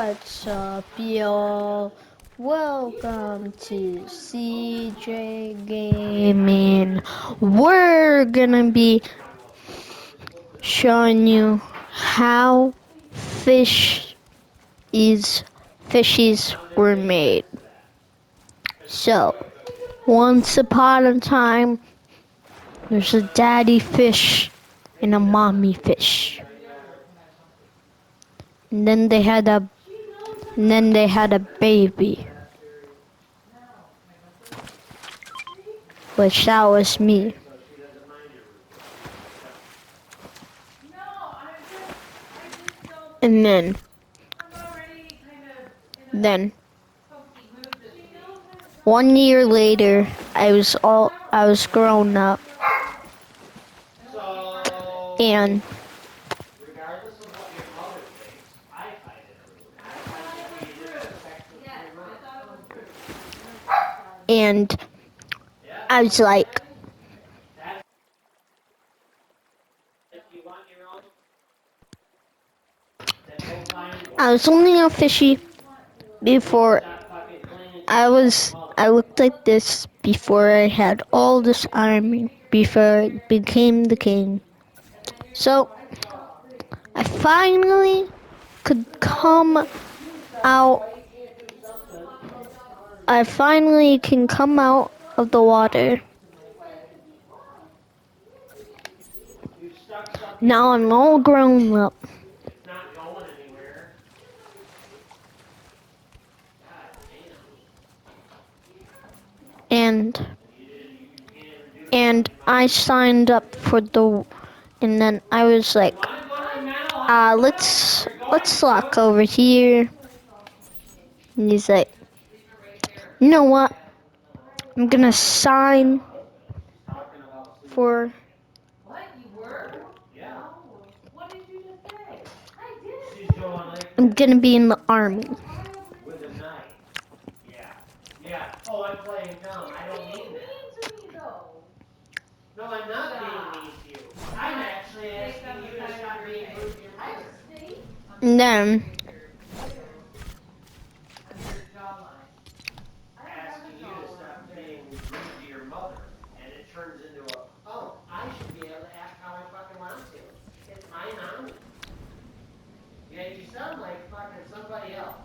What's up, y'all? Welcome to CJ Gaming. We're gonna be showing you how fish fishies were made. So, once upon a time, there's a daddy fish and a mommy fish. And then they had a baby, which that was me. And then 1 year later, I was grown up, and I was like, I was only a fishy before I looked like this before I had all this army, before I became the king. So I finally could come out. I finally can come out of the water. Now I'm all grown up. And I signed up for and then I was like, let's lock over here. And he's like, you know what? I'm gonna sign for. I'm gonna be in the army. Oh, I'm playing dumb. I don't mean that. No, I'm not being mean to you. I'm actually asking you to stop being rude to your mother. And then Asking you to stop being rude to your mother, and it turns into I should be able to act how I fucking want to. It's my army. Yeah, you sound like fucking somebody else.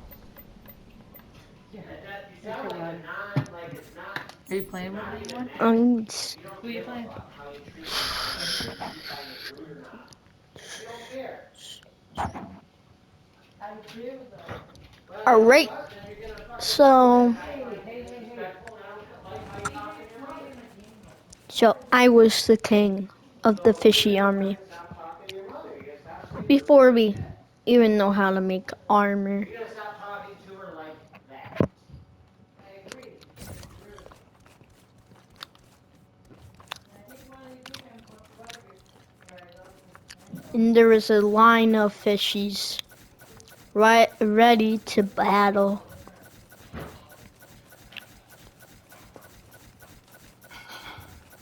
Yeah, you sound like it's not. Are you playing with anyone? Who are you playing? How you treat your mother, if you find it rude or not. You don't care. I do though. alright. So I was the king of the fishy army before we even know how to make armor. You gotta stop talking to her like that. I agree. And there was a line of fishies ready to battle.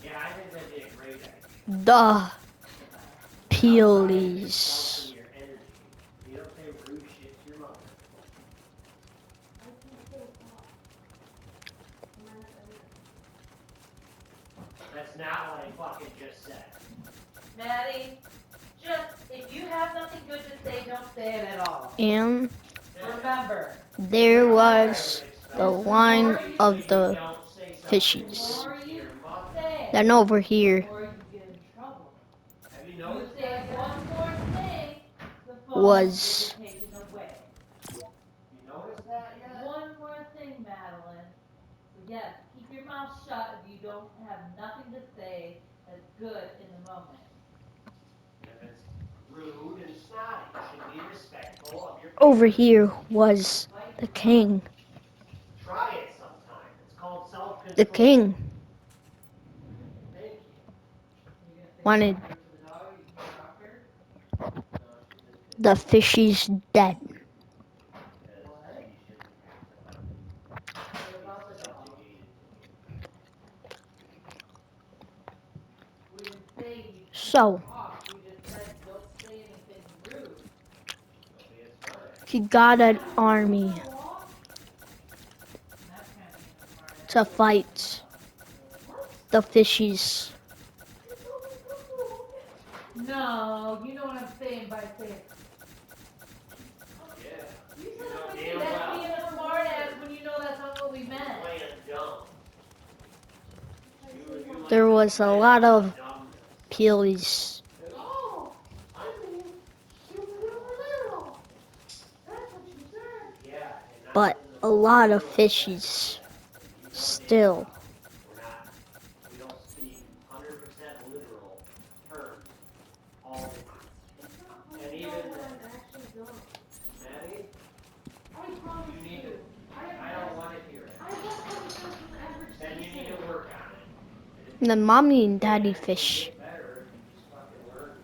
Yeah, I think that'd be a great idea. The Peelies. You don't say rude shit to your mother. That's not what I fucking just said. Maddie, if you have nothing good to say, don't say it at all. And Remember. there was the line of the fishies. Then over here Or you get in trouble. Have you You noticed say one more thing, the phone was will be taken away. You noticed that yet? One more thing, Madeline. So yes, keep your mouth shut if you don't have nothing to say that's good in the moment. If it's rude and snotty, you should be respectful of your over parents. here was the king. Try it sometime. It's called self-control. The king Thank you. wanted the fishies dead. We didn't say you So talk, we just said don't say anything rude. he got an army to fight the fishies. No, you know what I'm saying by saying. Yeah. You You said know it damn was that's well. being a smart ass when you know that's not what we meant. Playing dumb. You like There to was a play lot of dumbness. peelies, Oh, I mean, you were little. That's what you said. Yeah, and not but in the a lot of literal fishies sense. You know damn still. well. We don't speak 100% literal terms all the time. And even Maddie, you need to. I don't want to hear it. Then you need to work on it. The mommy and daddy fish Get better if you just fucking learn more.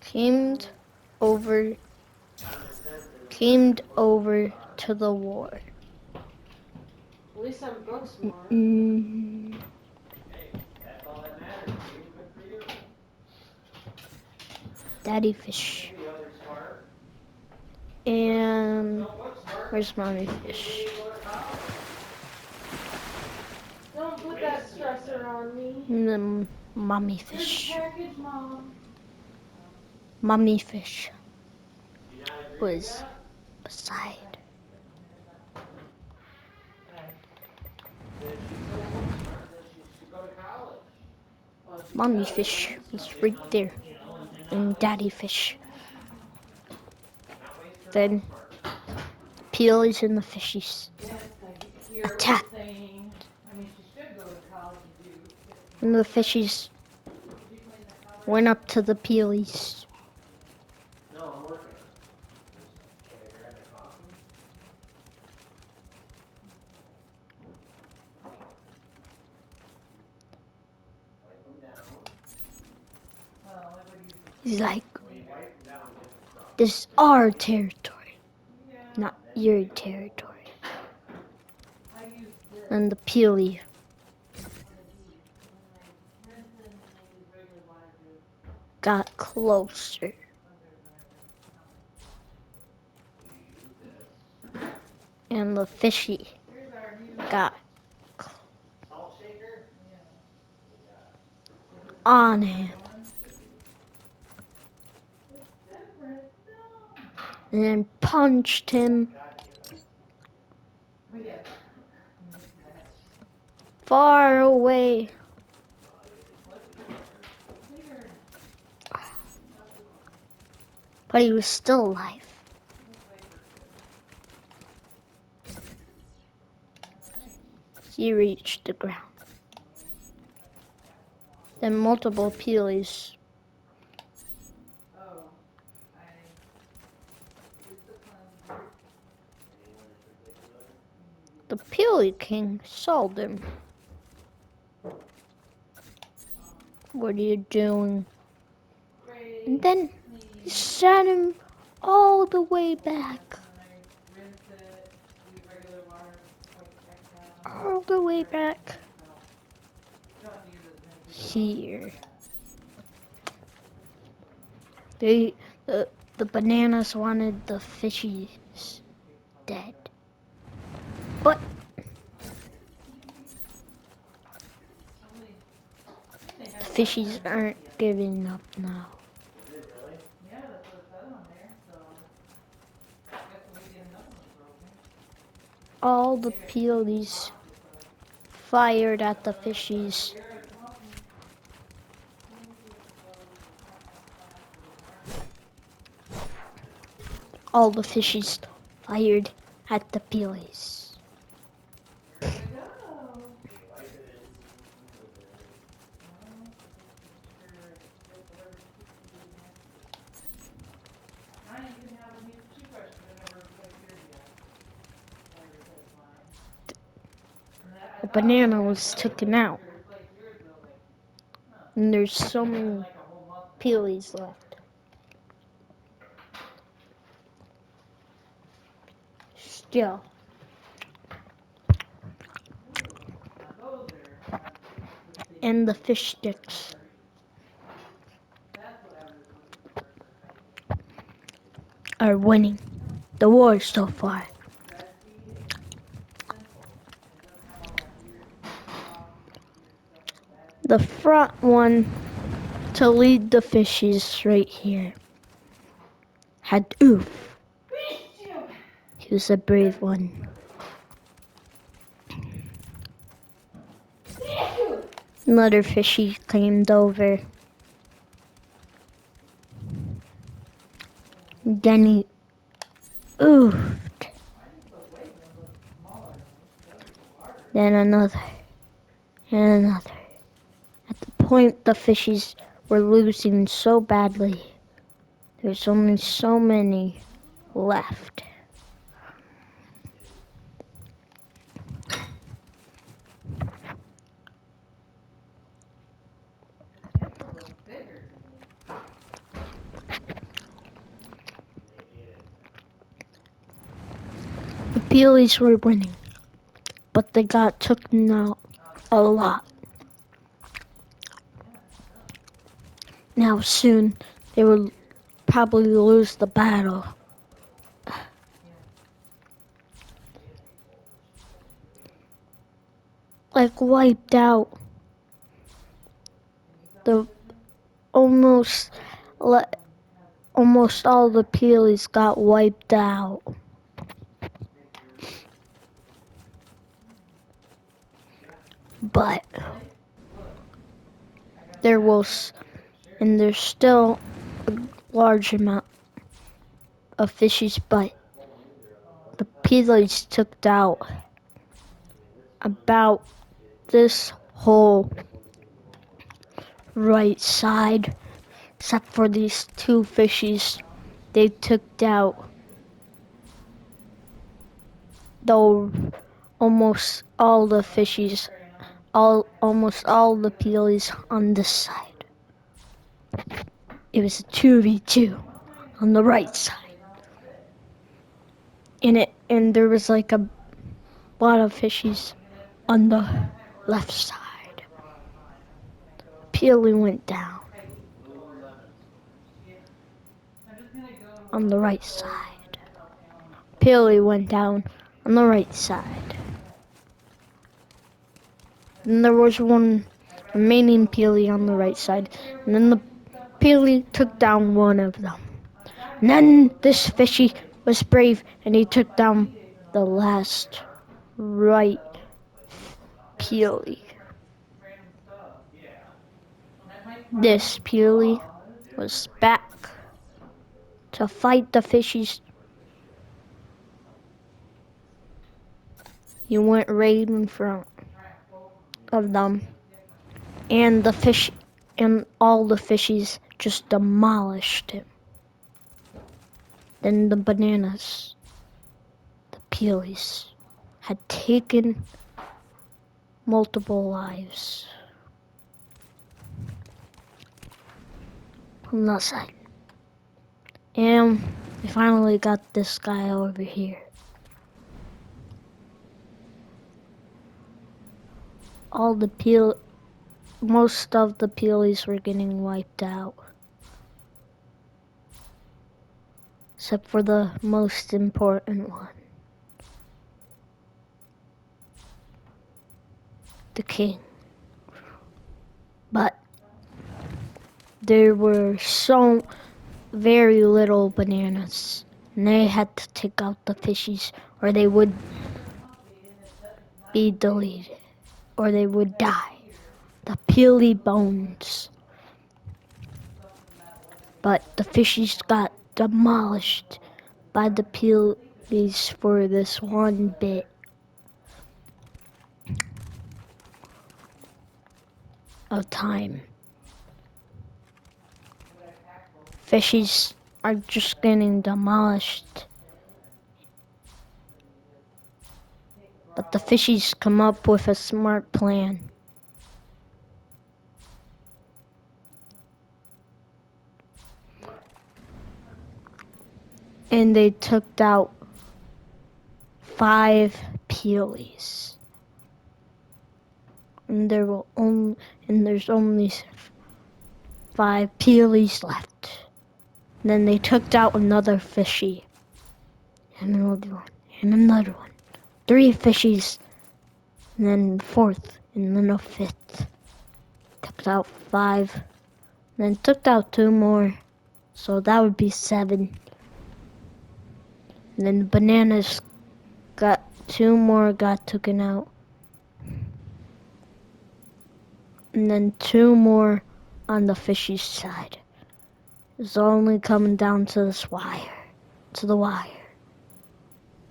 came over Common sense isn't came what over to the war. At least I'm book smart. Hey, that's all that matters. You good for you. Daddy fish. Maybe others smart. And Don't look smart. where's mommy You fish? need to go to college. Don't put that stressor on me. And the mommy There's a fish. package, Mom. Mommy fish Do you not agree with was that? beside Then she's so book smart that she should go to college. mommy fish was right there. And daddy fish. Not waste her Then book smart. peelies and the fishies. Yes, I hear what Attack. you're saying. I mean, she should go to college and do. And the fishies went up to the peelies. No, I'm working on it. Can I grab a coffee? Wipe them down. Well, what do you He's like, When you wipe them down, get the crust. this is our territory, Yeah, not your territory. I use this. And the peely Rinse it and then use regular water to got closer. And the fishy Here's our new. got Salt shaker? on him Different. No. and then punched him Oh, yeah. far away. Weird. But he was still alive. He reached the ground. Then multiple peelies Oh. the Peely King saw them. What are you doing? And then he sent him all the way back. Rinse it, use regular water, wipe it back down. All the way back Don't use as many here. The bananas wanted the fishies dead. But the fishies aren't giving up now. Yeah, that's what it said on there, so. I guess we get another one broken. All the peelies fired at the fishies. All the fishies fired at the peelies. The banana was taken out. And there's so many peelies left. Still. And the fish sticks. are winning the war so far. The front one to lead the fishes right here had Oof. He was a brave one. Another fishy climbed over. Then he oofed. Then another. And another. At the point the fishies were losing so badly, there's only so many left. The peelies were winning, but they got taken out a lot. Now soon they will probably lose the battle. Like wiped out. The almost all the peelies got wiped out. But there's still a large amount of fishies, but the peelies took out about this whole right side, except for these two fishies. They took out though almost all the fishies, almost all the peelies on this side. It was a 2v2 on the right side. And there was like a lot of fishies on the left side. Peely went down on the right side. Peely went down on the right side. And there was one remaining peely on the right side. And then the peely took down one of them. And then this fishy was brave and he took down the last right peely. This peely was back to fight the fishies. He went right in front of them, and all the fishies just demolished him. Then the bananas, the peelies, had taken multiple lives from that side. And we finally got this guy over here. Most of the peelies were getting wiped out. Except for the most important one. The king. But there were so very little bananas. And they had to take out the fishies or they would be deleted. Or they would die. The peely bones. But the fishies got demolished by the peelies for this one bit of time. Fishies are just getting demolished. But the fishies come up with a smart plan. And they took out 5 peelies. And there's only 5 peelies left. Then they took out another fishy. And another one. And another one. 3 fishies. And then 4th. And then a 5th. Took out 5. Then took out 2 more. So that would be 7. And then the bananas got 2 more got taken out. And then 2 more on the fishy side. It's only coming down to this wire. To the wire.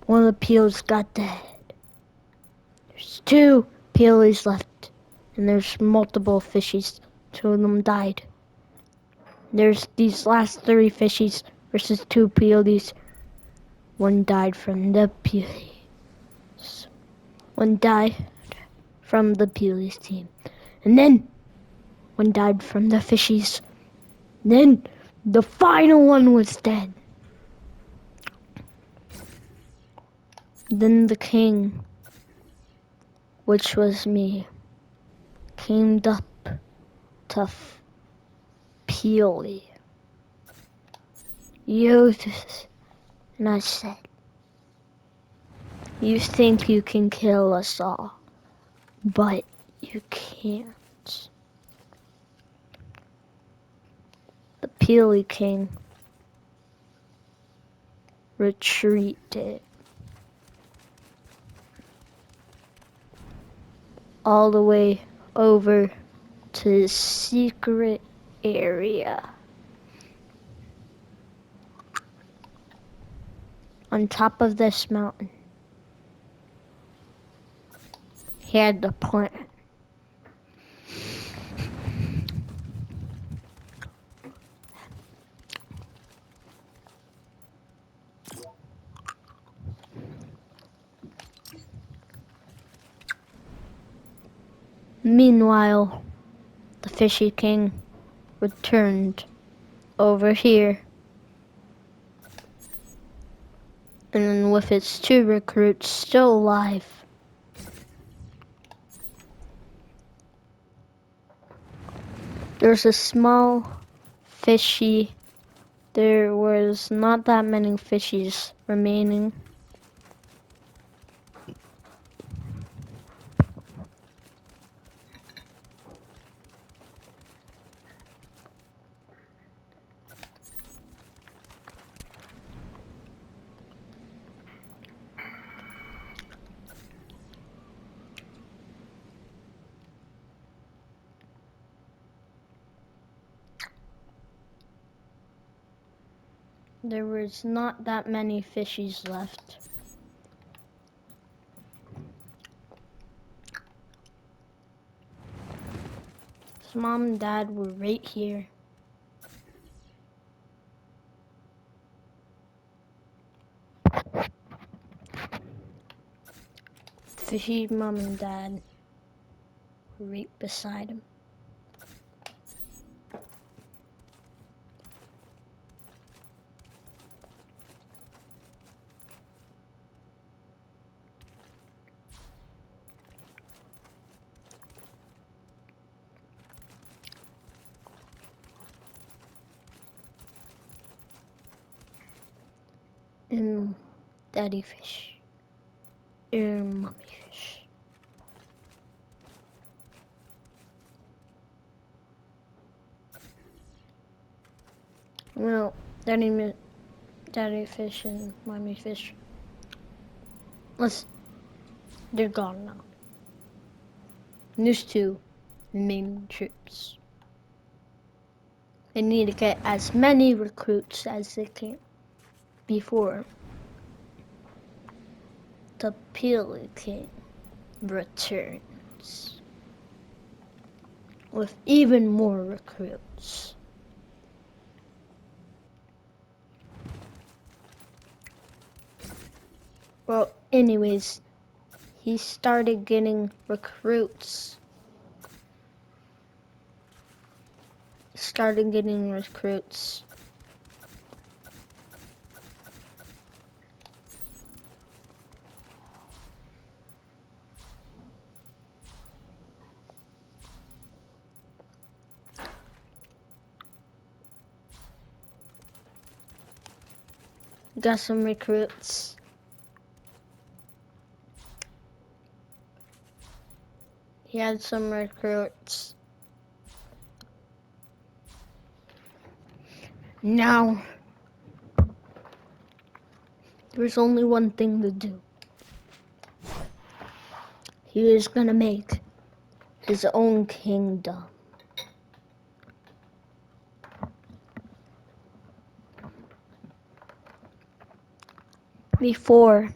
One of the peels got dead. There's 2 peelies left. And there's multiple fishies. 2 of them died. There's these last 3 fishies versus 2 peelies. 1 died from the peelies. 1 died from the peelies team. And then 1 died from the fishies. Then the final one was dead. Then the king, which was me, came up to Peely. And I said, you think you can kill us all, but you can't. The Peely King retreated all the way over to his secret area. On top of this mountain, he had the plan. Meanwhile, the Fishy King returned over here. And then with its 2 recruits still alive, there's a small fishy. There was not that many fishies remaining. There was not that many fishies left. His mom and dad were right here. Fishy mom and dad were right beside him. And daddy fish. And mommy fish. Well, daddy fish and mommy fish. They're gone now. And there's 2 main troops. They need to get as many recruits as they can before the Peely King returns with even more recruits. Well, anyways, he started getting recruits. Got some recruits. He had some recruits. Now, there's only one thing to do. He is gonna make his own kingdom. Before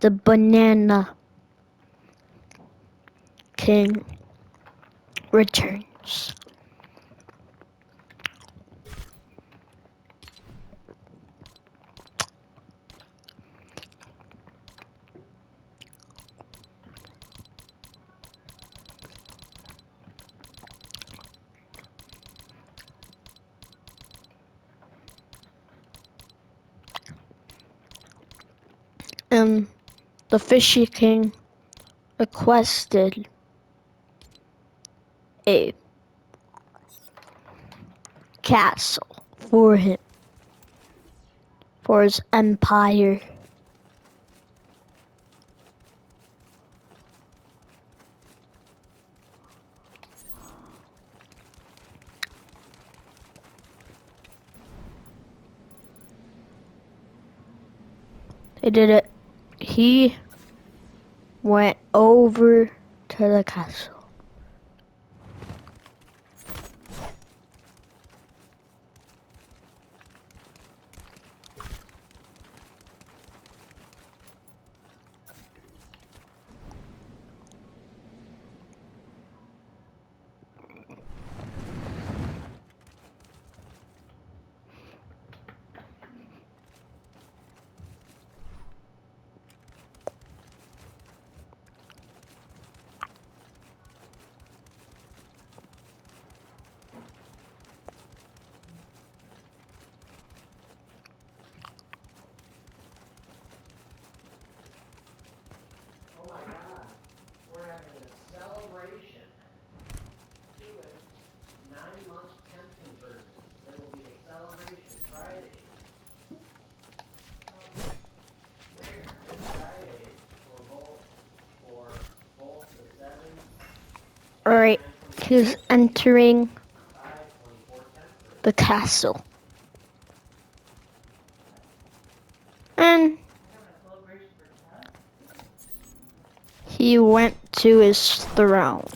the Banana King returns. And the Fishy King requested a castle for him, for his empire. They did it. He went over to the castle. Oh my God, we're having a celebration. Do it. 9 months temp conversion. There will be a celebration Friday. This Friday for both the 7, Alright, he's entering 5, 24 temp. the castle. And he went to his throne.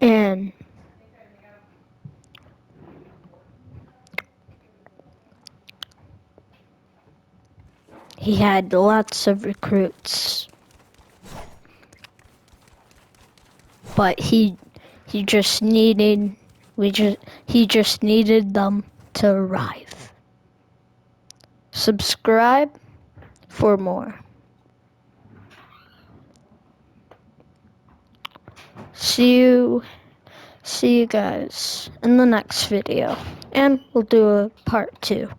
And he had lots of recruits. But he just needed he just needed them to arrive. Subscribe for more. See you guys in the next video, and we'll do a part 2.